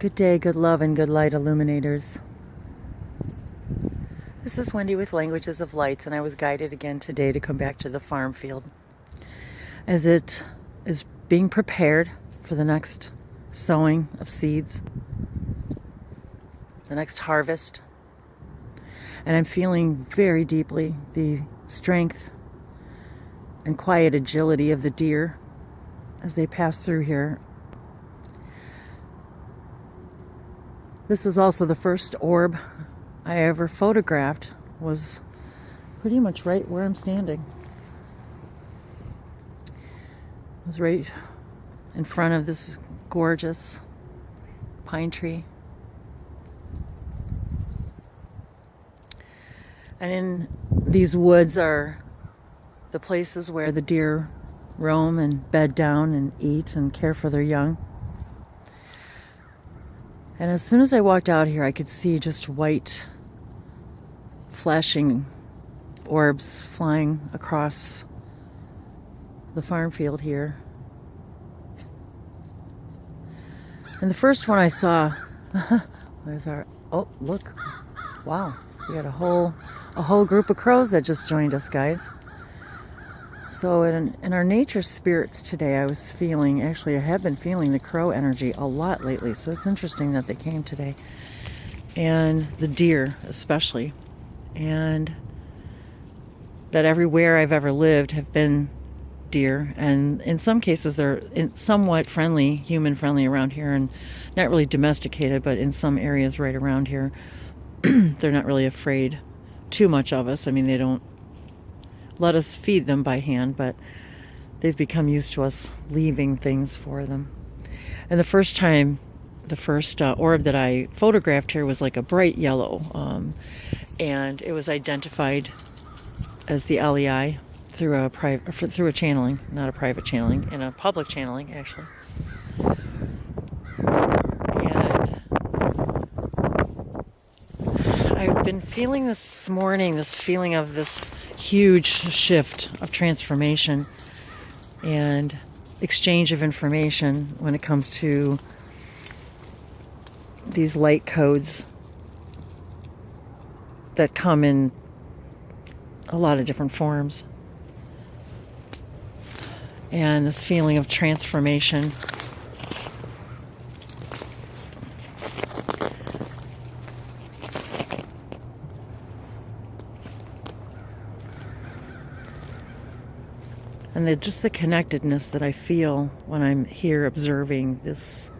Good day, good love, and good light illuminators. This is Wendy with Languages of Light, and I was guided again today to come back to the farm field as it is being prepared for the next sowing of seeds, the next harvest. And I'm feeling very deeply the strength and quiet agility of the deer as they pass through here. This was also the first orb I ever photographed, was pretty much right where I'm standing. It was right in front of this gorgeous pine tree. And in these woods are the places where the deer roam and bed down and eat and care for their young. And as soon as I walked out here, I could see just white flashing orbs flying across the farm field here. And the first one I saw, there's our, oh, look, wow, we got a whole group of crows that just joined us, guys. So in our nature spirits today, I was feeling, actually I have been feeling the crow energy a lot lately, so it's interesting that they came today. And the deer especially. And that everywhere I've ever lived have been deer. And in some cases they're somewhat friendly, human friendly around here, and not really domesticated, but in some areas right around here, they're not really afraid too much of us. I mean, they don't let us feed them by hand, but they've become used to us leaving things for them. And the first orb that I photographed here was like a bright yellow, and it was identified as the LEI through a channeling, not a private channeling, in a public channeling actually. I've been feeling this morning, this feeling of this huge shift of transformation and exchange of information when it comes to these light codes that come in a lot of different forms. And this feeling of transformation. And just the connectedness that I feel when I'm here observing this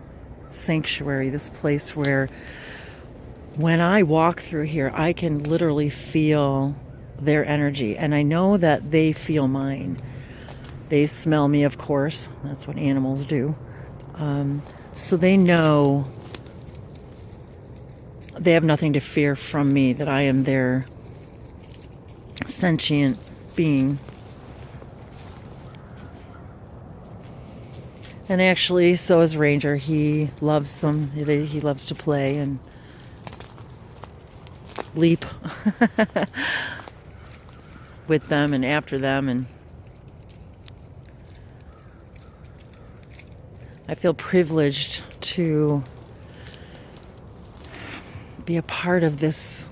sanctuary, this place where when I walk through here, I can literally feel their energy. And I know that they feel mine. They smell me, of course. That's what animals do. So they know they have nothing to fear from me, that I am their sentient being. And actually, so is Ranger. He loves them. He loves to play and leap with them and after them. And I feel privileged to be a part of this,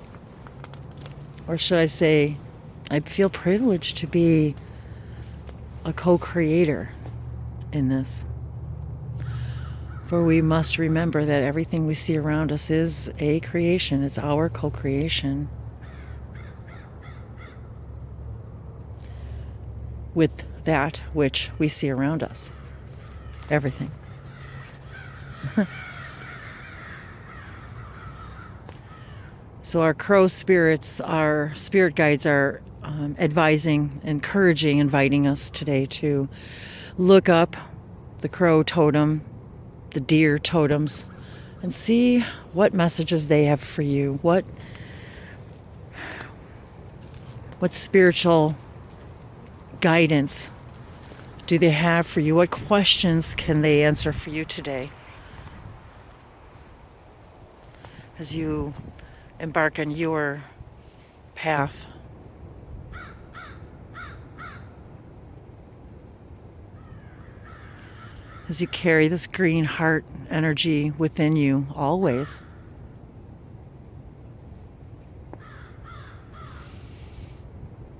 or should I say, I feel privileged to be a co-creator in this. For we must remember that everything we see around us is a creation. It's our co-creation with that which we see around us. Everything. So our crow spirits, our spirit guides are advising, encouraging, inviting us today to look up the crow totem, the deer totems, and see what messages they have for you. What spiritual guidance do they have for you? What questions can they answer for you today as you embark on your path? as you carry this green heart energy within you always.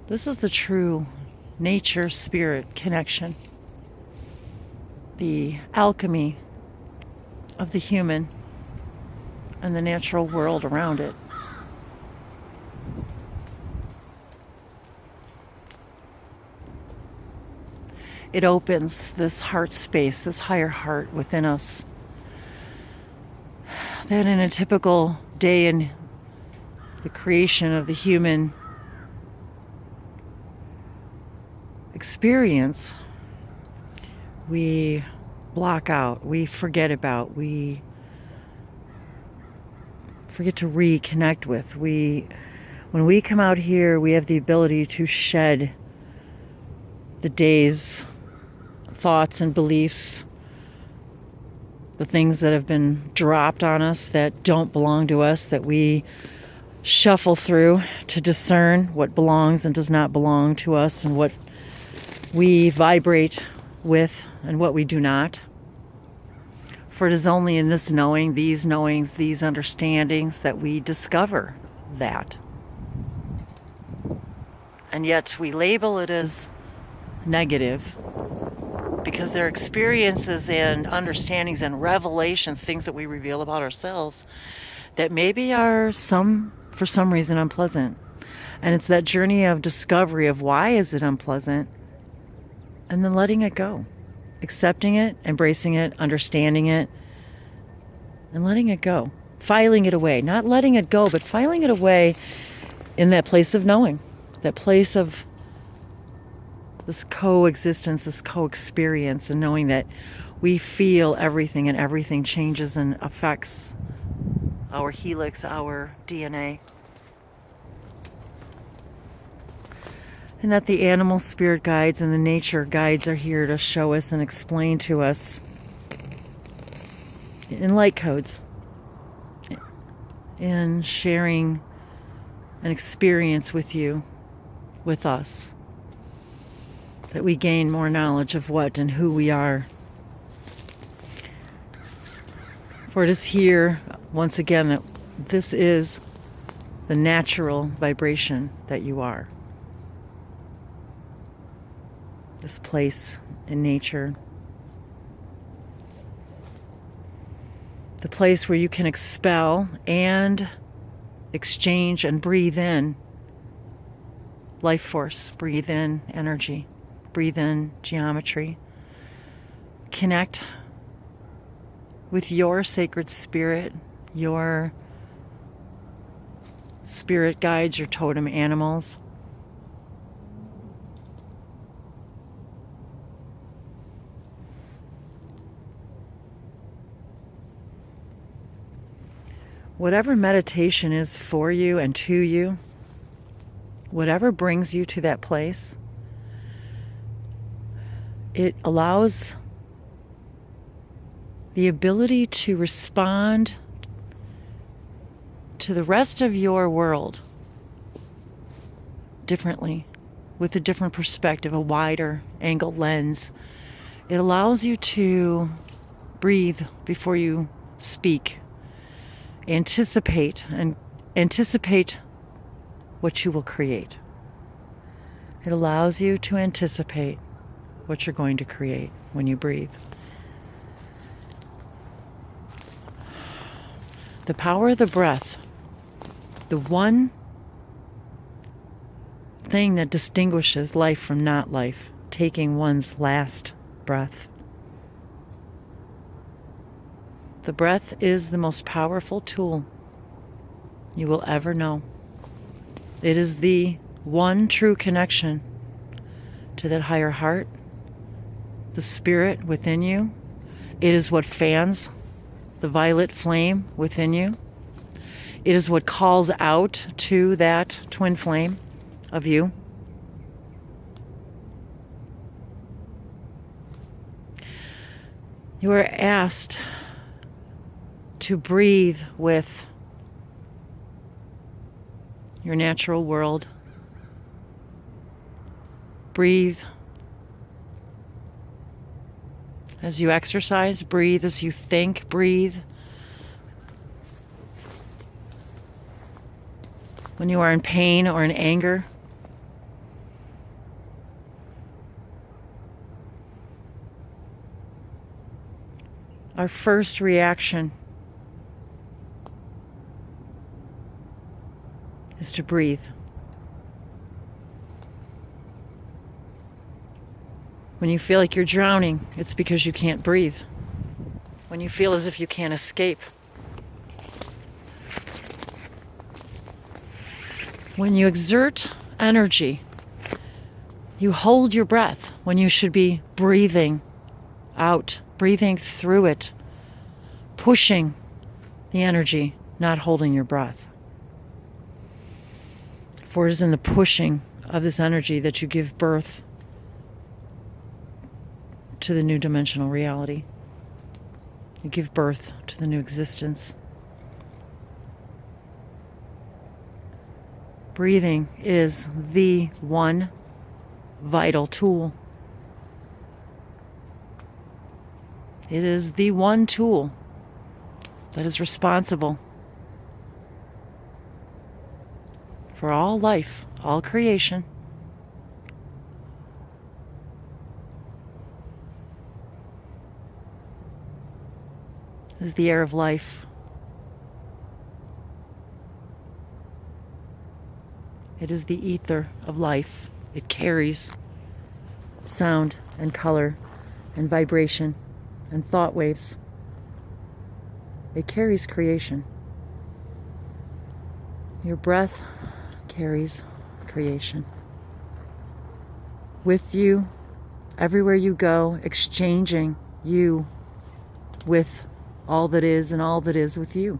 This is the true nature-spirit connection, the alchemy of the human and the natural world around it. It opens this heart space, this higher heart within us, that in a typical day in the creation of the human experience, we block out, we forget about, we forget to reconnect with. When we come out here, we have the ability to shed the day's thoughts and beliefs, the things that have been dropped on us that don't belong to us, that we shuffle through to discern what belongs and does not belong to us, and what we vibrate with and what we do not. For it is only in this knowing, these knowings, these understandings, that we discover that. And yet we label it as negative because they're experiences and understandings and revelations, things that we reveal about ourselves that maybe are for some reason unpleasant. And it's that journey of discovery of why is it unpleasant, and then letting it go, accepting it, embracing it, understanding it, and letting it go, filing it away. Not letting it go, but filing it away in that place of knowing, that place of this coexistence, this co-experience, and knowing that we feel everything, and everything changes and affects our helix, our DNA. And that the animal spirit guides and the nature guides are here to show us and explain to us in light codes, in sharing an experience with you, with us, that we gain more knowledge of what and who we are. For it is here, once again, that this is the natural vibration that you are. This place in nature. The place where you can expel and exchange and breathe in life force, breathe in energy, breathe in geometry. Connect with your sacred spirit, your spirit guides, your totem animals. Whatever meditation is for you and to you, whatever brings you to that place, it allows the ability to respond to the rest of your world differently, with a different perspective, a wider angled lens. It allows you to breathe before you speak. Anticipate what you will create. It allows you to anticipate what you're going to create when you breathe. The power of the breath, the one thing that distinguishes life from not life, taking one's last breath. The breath is the most powerful tool you will ever know. It is the one true connection to that higher heart, the spirit within you. It is what fans the violet flame within you. It is what calls out to that twin flame of you. You are asked to breathe with your natural world. Breathe as you exercise, breathe as you think, breathe when you are in pain or in anger. Our first reaction is to breathe. When you feel like you're drowning, it's because you can't breathe. When you feel as if you can't escape. When you exert energy, you hold your breath when you should be breathing out, breathing through it, pushing the energy, not holding your breath. For it is in the pushing of this energy that you give birth to the new dimensional reality. You give birth to the new existence. Breathing is the one vital tool. It is the one tool that is responsible for all life, all creation. It is the air of life. It is the ether of life. It carries sound and color and vibration and thought waves. It carries creation. Your breath carries creation. With you, everywhere you go, exchanging you with all that is and all that is with you.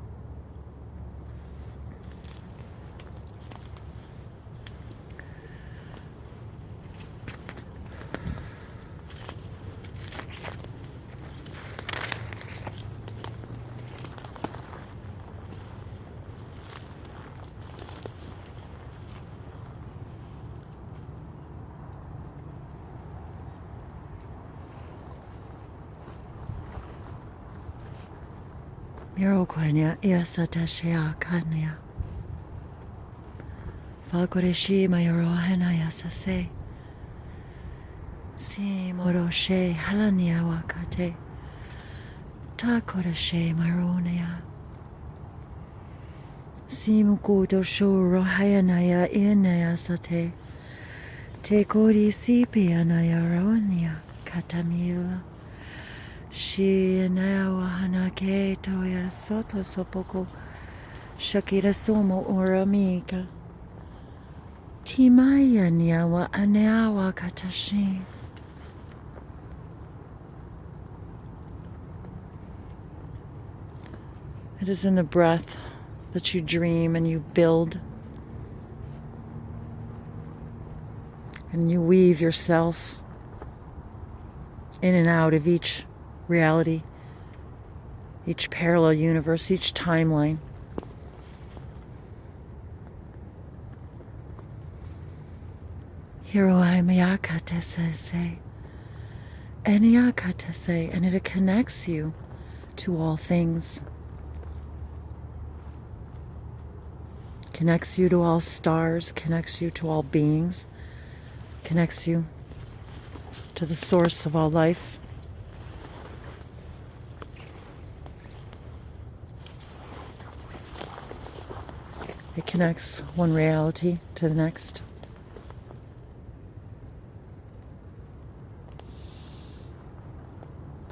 Miroquania Iasatashia Kanya Fakoreshi Mayorohana Yasase Si Moroshe Halania Wakate Takoreshe Maronea Si Mukudo Sho Rohayanaya Inaya Sate Tekori Sipianaya Ronia Katamila Shi nawa ke toya soto sopoko shakira somo oramika timaya nyawa aneawa katashi. It is in the breath that you dream and you build and you weave yourself in and out of each reality, each parallel universe, each timeline. Hiroai miyakatese, eniyakatese, and it connects you to all things. Connects you to all stars, connects you to all beings, connects you to the source of all life. It connects one reality to the next.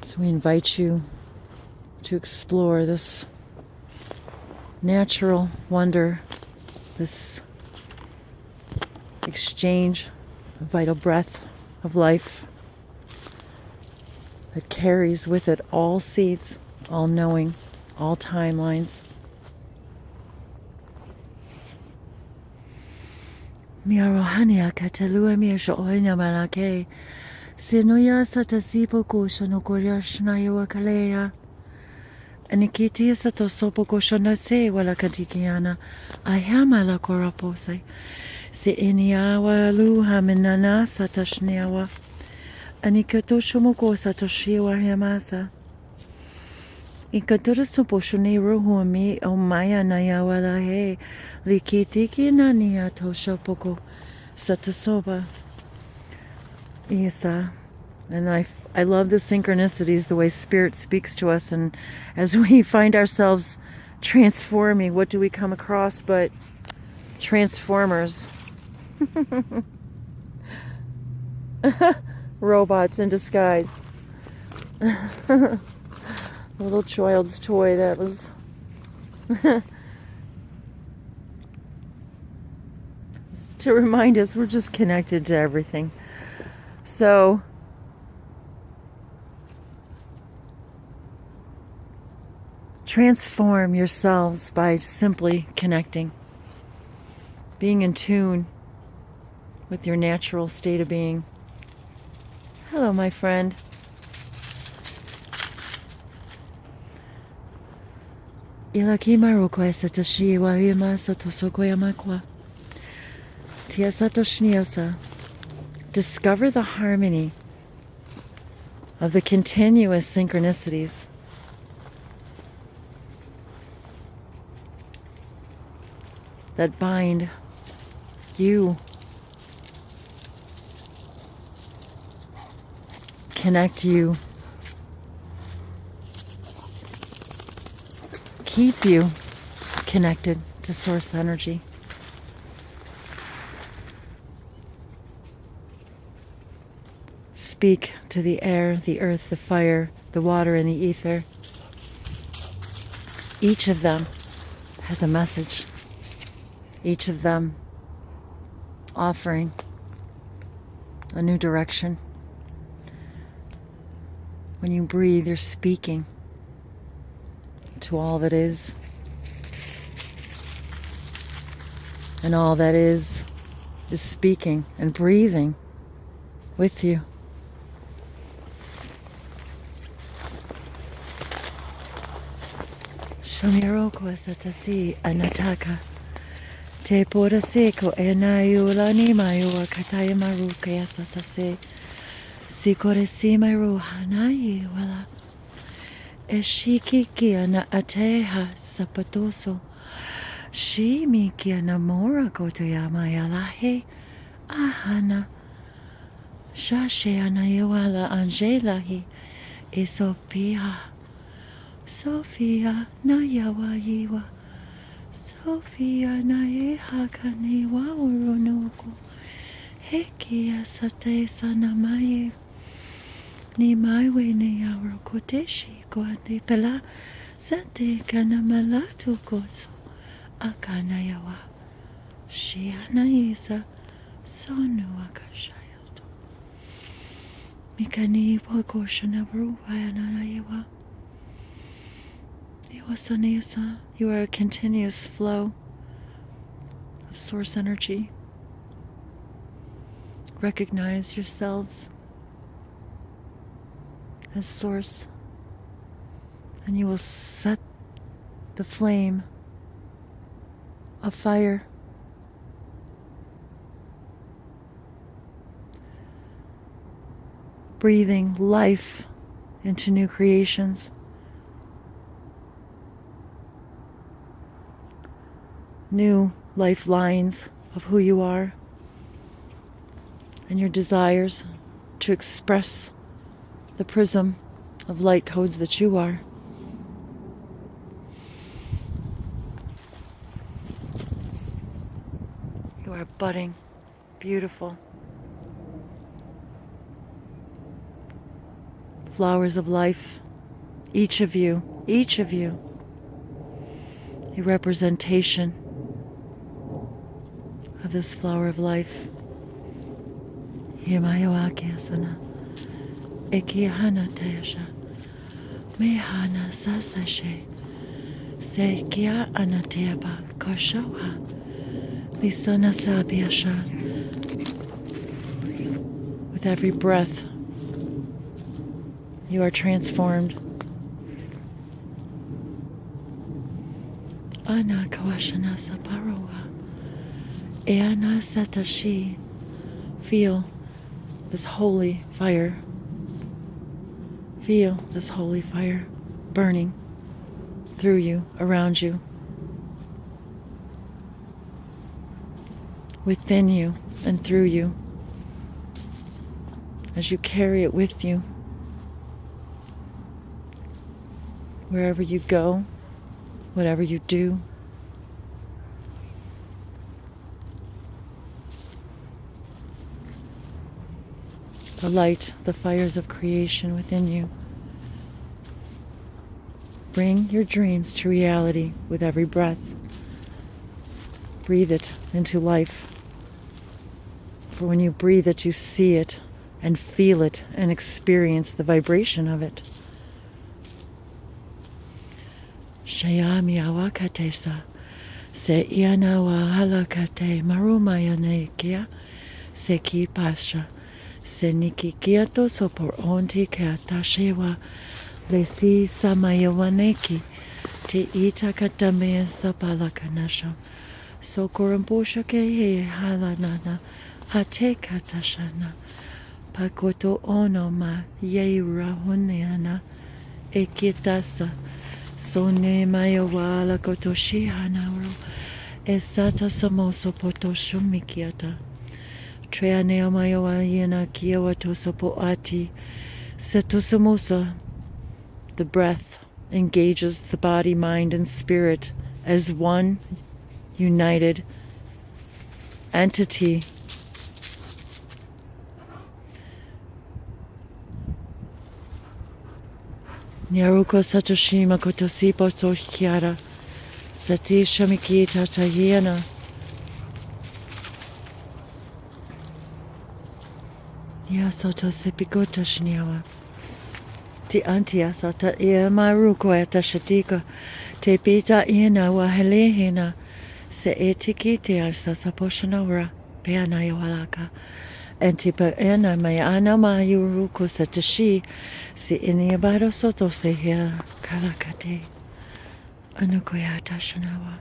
So we invite you to explore this natural wonder, this exchange of vital breath of life that carries with it all seeds, all knowing, all timelines. Miarohania katalua miasho oina malake sinoya satasipo kusano koryashna yawakalea anikiti satosopo koshona se wala katikiana ayama la korapose se iniawa luha minana satashniawa Anikato shomoko satoshi wa hamasa. Ikatora soposhone rohumi o maya nayawala he likitiki nania toshopoko satasoba. Isa. And I love the synchronicities, the way Spirit speaks to us, and as we find ourselves transforming, what do we come across but transformers? Robots in disguise. Little child's toy that was to remind us we're just connected to everything. So transform yourselves by simply connecting, being in tune with your natural state of being. Hello, my friend. Ilakimaruko satoshi wa hima satosoko yamakwa. Tia satoshniyosa. Discover the harmony of the continuous synchronicities. That bind you, connect you, keep you connected to source energy. Speak to the air, the earth, the fire, the water, and the ether. Each of them has a message. Each of them offering a new direction. When you breathe, you're speaking to all that is. And all that is speaking and breathing with you. Shomiroko satasi anataka. Te pora seko e naiula ni maiua kataya maruka ya satase. Sikore si mairu hanai wala. E shiki ana ateha sapatoso. Shimi kia namora kotoyama yalahe. Ahana. Shashe anayawala angelahi. E Sophia na yawayiwa. Sophia na ehakane wa uronoko. Hekia sate sanamaye. Ni maiwe ne yarokoteshi koate pela. Sate kana malatu koso. Akana yawa. Shiana isa. Sonu akashayato. Mikani wakoshana bruhayana yawa. You are a continuous flow of source energy. Recognize yourselves as source, and you will set the flame of fire. Breathing life into new creations. New lifelines of who you are and your desires to express the prism of light codes that you are. You are budding, beautiful flowers of life, each of you, a representation of this flower of life. Himayawakasana Ekihana Tesha Mehana Sasashe Sekia Anateba Koshawa Lisana Sabiasha. With every breath, you are transformed. Ana Kawashana Saparowa. Eana Satashi. Feel this holy fire Feel this holy fire burning through you, around you, within you, and through you, as you carry it with you, wherever you go, whatever you do. The light, the fires of creation within you. Bring your dreams to reality with every breath. Breathe it into life. For when you breathe it, you see it and feel it and experience the vibration of it. Shayami awakatesa se iana wa halakate marumayanekia se ki pasha se nikikiato sopor onti kata shewa lesi samayawaneki te ita katame sapalakanasha sokorampusha ke he halanana hate katashana pakoto onoma yeira huneana ekitasa Sone mayawala kotoshi hanaro esata samoso potosho mikiata treanea mayawayena kiawato sopoati setosamosa. The breath engages the body, mind, and spirit as one united entity. Nyaruko Satoshima Kotosipo Sohiara Sati Shamikita Tayena Yasoto Sepikota Shinyawa Ti Antia Sata Ia Maruko Eta Shatika Te Pita Ina Wahelehina Se Etikiti Asa Saposhanora Peana Yawalaka Antipa ena mayana mayuruko satashi si iniabado soto se here kalakate anukoyata shanawa.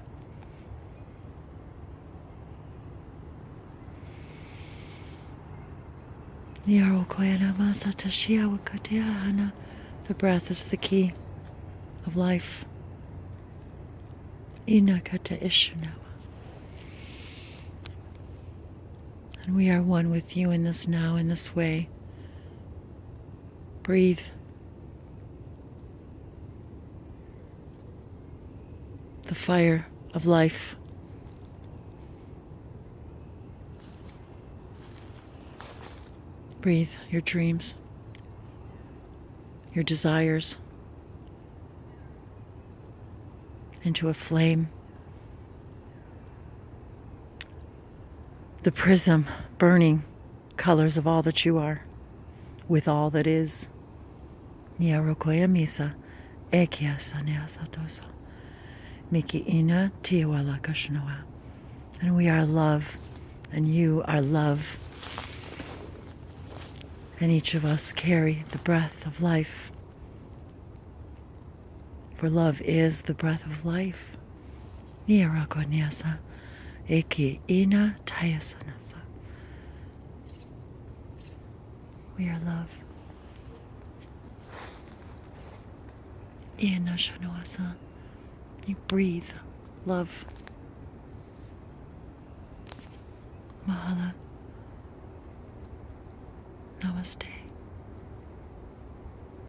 Niaro koyana masatashi awakateana. The breath is the key of life. Inakata ishanawa. And we are one with you in this now, in this way. Breathe. The fire of life. Breathe your dreams, your desires into a flame. The prism burning colors of all that you are, with all that is. Niarokoya misa, ekia sanea satosa, miki ina tiwala kashnoa. And we are love, and you are love. And each of us carry the breath of life. For love is the breath of life. Niarakoniasa. Eki ina tayasanasa. We are love. Ina shanoasa. You breathe love. Mahala. Namaste.